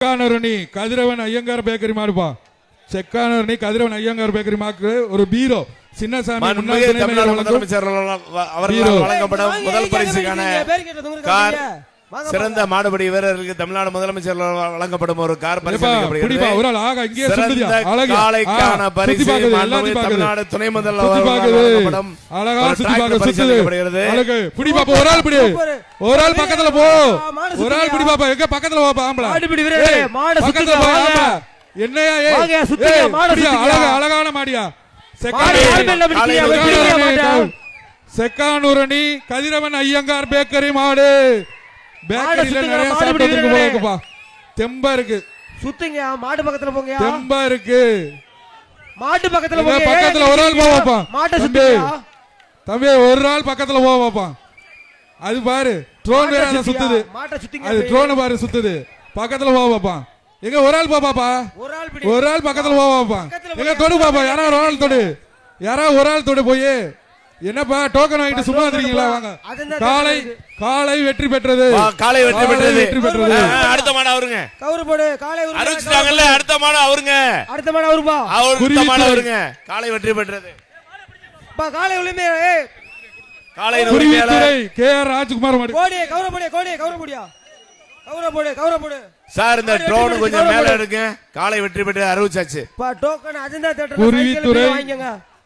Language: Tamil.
செக்கானரணி கதிரவன் ஐயங்கார் பேக்கரி மாடுப்பா. செக்கானரணி கதிரவன் ஐயங்கார் பேக்கரி மாக்கு ஒரு பீரோ சின்னசாமி முன்னாள் முதலமைச்சர் அவர்களால் வழங்கப்படும் முதல் பரிசுக்கான கார் சிறந்த மாடுபடி வீரர்களுக்கு தமிழ்நாடு முதலமைச்சர் வழங்கப்படும் ஒரு கார் பரிசளிக்கப்படுகிறது. தமிழ்நாடு துணை முதல்வர் வழங்கப்படும் ஒரு ஆள் பக்கத்துல போ, ஒரு ஆள் பிடி பாப்பா, எங்க பக்கத்துல போப்பா, என்னையா அழகான மாடியா செக்கானூரணி கதிரவன் ஐயங்கார் பேக்கரி மாடு. பேக்கரியில நிறைய சாப்பிட்டு போகுப்பா, தெம்பா இருக்கு. சுத்துங்க, மாடு பக்கத்துல போங்க, தெம்பா இருக்கு. மாட்டு பக்கத்துல போங்க, பக்கத்துல ஒரு ஆள் போவாப்பா, மாட்டை சுத்துங்க தம்பி, ஒரு ஆள் பக்கத்துல போவாப்பா. அது பாரு ட்ரோன் வேற அத சுத்துது, அது ட்ரோன் பாரு சுத்துது, பக்கத்துல போவாப்பா. எங்க ஒரு ஆள் பாப்பாப்பா, ஒரு ஆள் பக்கத்துல போவாப்பா. எங்க தொடு பாப்பா, யாராவது ஒரு ஆள் தொடு, யாராவது ஒரு ஆள் தொடு போய். என்னப்பா டோக்கன் வாங்கிட்டு சும்மா வந்துறீங்களா? வாங்க. காலை வெற்றி பெற்றது, காலை வெற்றி பெற்றது. அடுத்த மாடு அவருங்க, கவுரு போடு. காலை அறிவிச்சிட்டாங்கல்ல, அடுத்த மாடு அவருங்க, அடுத்த மாடு அவருப்பா, அடுத்த மாடு அவருங்க. காலை வெற்றி பெற்றது பா. காலை உரிமை காலை உரிமையாளர் கேஆர் ராஜ்குமார் மாடு. கோடி கவுரு போடு, கோடி கவுரு போடியா, கவுரு போடு, கவுரு போடு சார். இந்த ட்ரோன் கொஞ்சம் மேல எடுங்க. காலை வெற்றி பெற்று அறிவிச்சாச்சு. டோக்கன் அஜெண்டா தேட்டர் வாங்கிங்க.